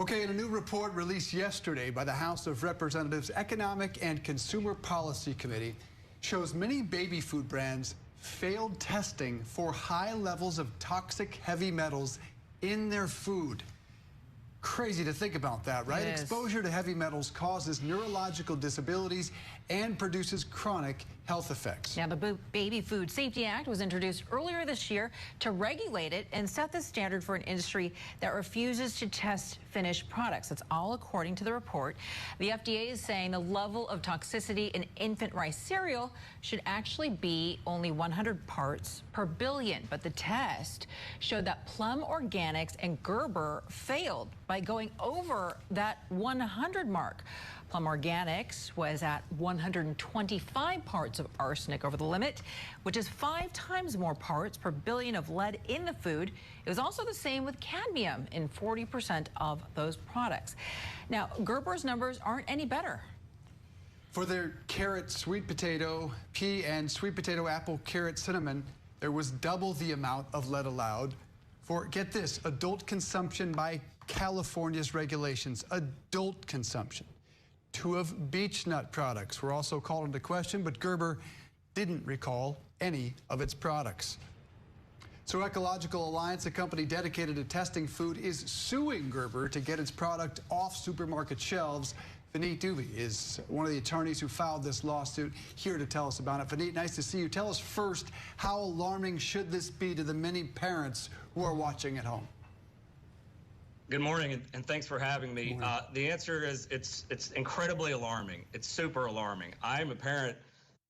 Okay, in a new report released yesterday by the House of Representatives Economic and Consumer Policy Committee shows many baby food brands failed testing for high levels of toxic heavy metals in their food. Crazy to think about that, right? Exposure to heavy metals causes neurological disabilities and produces chronic health effects. Now, the Baby Food Safety Act was introduced earlier this year to regulate it and set the standard for an industry that refuses to test finished products. That's all according to the report. The FDA is saying the level of toxicity in infant rice cereal should actually be only 100 parts per billion. But the test showed that Plum Organics and Gerber failed by going over that 100 mark. Plum Organics was at 125 parts of arsenic over the limit, which is 5 times more parts per billion of lead in the food. It was also the same with cadmium in 40% of those products. Now, Gerber's numbers aren't any better. For their carrot, sweet potato, pea, and sweet potato, apple, carrot, cinnamon, there was double the amount of lead allowed for, get this, adult consumption by California's regulations. Adult consumption. 2 of beech nut products were also called into question, but Gerber didn't recall any of its products. So Ecological Alliance, a company dedicated to testing food, is suing Gerber to get its product off supermarket shelves. Vineet Dubey is one of the attorneys who filed this lawsuit, here to tell us about it. Vineet, nice to see you. Tell us first, how alarming should this be to the many parents who are watching at home? Good morning, and thanks for having me. The answer is it's incredibly alarming. It's super alarming. I'm a parent.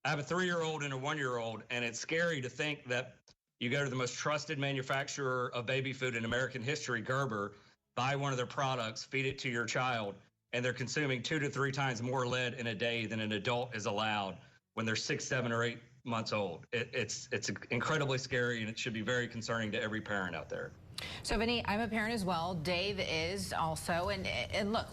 I have a 3-year-old and a 1-year-old, and it's scary to think that you go to the most trusted manufacturer of baby food in American history, Gerber, buy one of their products, feed it to your child, and they're consuming 2 to 3 times more lead in a day than an adult is allowed when they're 6, 7, or 8 months old. It's incredibly scary, and it should be very concerning to every parent out there. So, Vineet, I'm a parent as well. Dave is also, and look,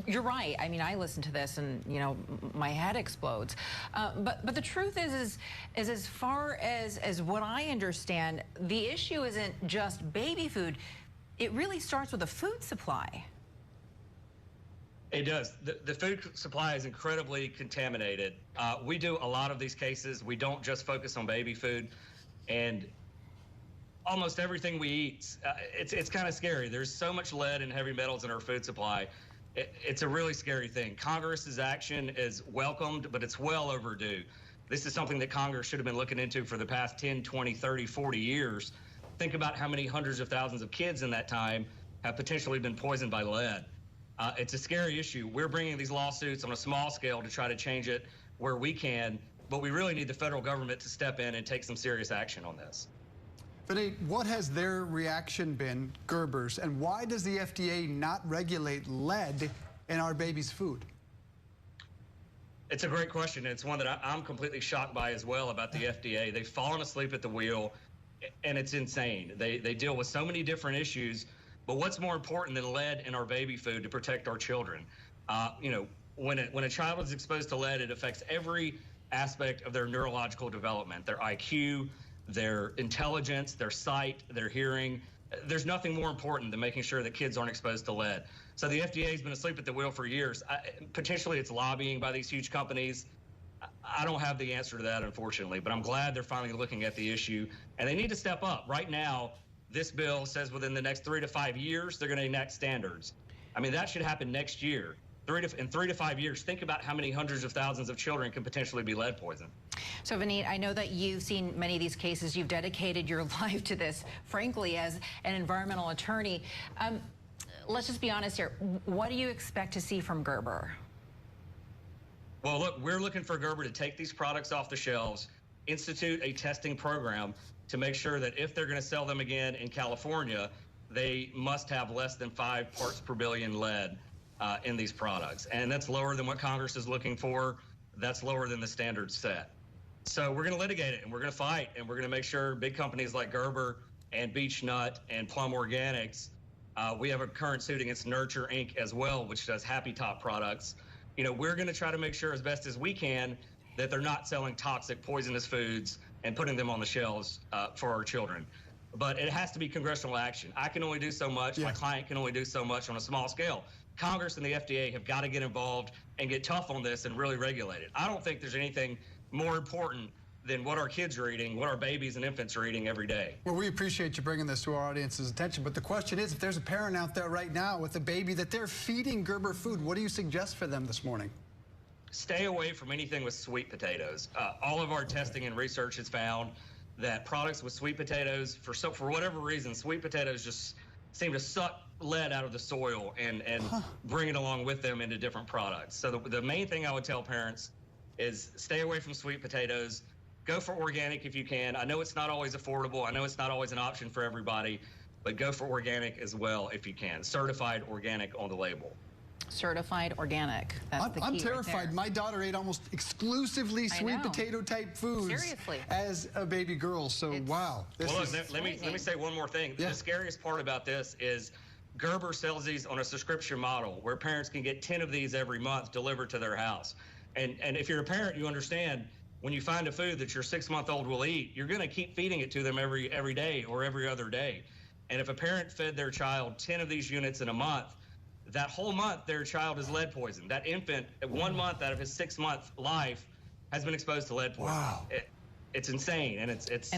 you're right. I mean, I listen to this and, you know, my head explodes. But the truth is as far as what I understand, the issue isn't just baby food. It really starts with the food supply. It does. The food supply is incredibly contaminated. We do a lot of these cases. We don't just focus on baby food, and almost everything we eat, it's kind of scary. There's so much lead and heavy metals in our food supply. It's a really scary thing. Congress's action is welcomed, but it's well overdue. This is something that Congress should have been looking into for the past 10, 20, 30, 40 years. Think about how many hundreds of thousands of kids in that time have potentially been poisoned by lead. It's a scary issue. We're bringing these lawsuits on a small scale to try to change it where we can, but we really need the federal government to step in and take some serious action on this. Vineet, what has their reaction been, Gerber's, and why does the FDA not regulate lead in our baby's food? It's a great question. It's one that I'm completely shocked by as well about the FDA. They've fallen asleep at the wheel, and it's insane. They deal with so many different issues, but what's more important than lead in our baby food to protect our children? You know, when a child is exposed to lead, it affects every aspect of their neurological development, their IQ, their intelligence, their sight, their hearing. There's nothing more important than making sure that kids aren't exposed to lead. So the FDA has been asleep at the wheel for years. Potentially it's lobbying by these huge companies. I don't have the answer to that, unfortunately, but I'm glad they're finally looking at the issue, and they need to step up. Right now, this bill says within the next 3 to 5 years, they're going to enact standards. I mean, that should happen next year. In 3 to 5 years, think about how many hundreds of thousands of children could potentially be lead poisoned. So, Vineet, I know that you've seen many of these cases. You've dedicated your life to this, frankly, as an environmental attorney. Let's just be honest here. What do you expect to see from Gerber? Well, look, we're looking for Gerber to take these products off the shelves, institute a testing program to make sure that if they're going to sell them again in California, they must have less than 5 parts per billion lead in these products. And that's lower than what Congress is looking for. That's lower than the standards set. So we're going to litigate it, and we're going to fight, and we're going to make sure big companies like Gerber and Beech Nut and Plum Organics, we have a current suit against Nurture Inc. as well, which does Happy Top products. You know, we're going to try to make sure as best as we can that they're not selling toxic, poisonous foods and putting them on the shelves for our children. but it has to be congressional action. I can only do so much. Yeah. My client can only do so much on a small scale. Congress and the FDA have got to get involved and get tough on this and really regulate it. I don't think there's anything more important than what our kids are eating, what our babies and infants are eating every day. Well, we appreciate you bringing this to our audience's attention, but the question is, if there's a parent out there right now with a baby that they're feeding Gerber food, what do you suggest for them this morning? Stay away from anything with sweet potatoes. All of our testing and research has found that products with sweet potatoes, for whatever reason, sweet potatoes just seem to suck lead out of the soil and bring it along with them into different products. So the main thing I would tell parents is stay away from sweet potatoes. Go for organic if you can. I know it's not always affordable. I know it's not always an option for everybody, but go for organic as well if you can. Certified organic on the label. Certified organic. That's the key. I'm terrified. Right there. My daughter ate almost exclusively sweet potato type foods Seriously. as a baby girl. So wow. Well, look, let me say one more thing. Yeah. The scariest part about this is Gerber sells these on a subscription model where parents can get 10 of these every month delivered to their house. And if you're a parent, you understand when you find a food that your 6-month-old will eat, you're going to keep feeding it to them every day or every other day. And if a parent fed their child 10 of these units in a month, that whole month their child is lead poisoned. That infant, 1 month out of his 6-month life, has been exposed to lead poisoning. Wow. It's insane, and it's as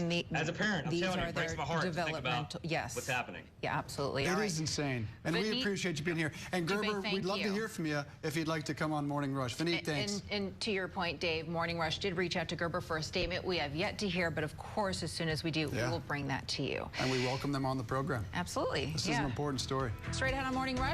a parent, I'm telling you, it breaks my heart to think about what's happening. Yeah, absolutely. It is insane, and we appreciate you being here. And Gerber, we'd love to hear from you if you'd like to come on Morning Rush. Vineet, thanks. And to your point, Dave, Morning Rush did reach out to Gerber for a statement. We have yet to hear, but of course, as soon as we do, we will bring that to you. And we welcome them on the program. Absolutely. This is an important story. Straight ahead on Morning Rush.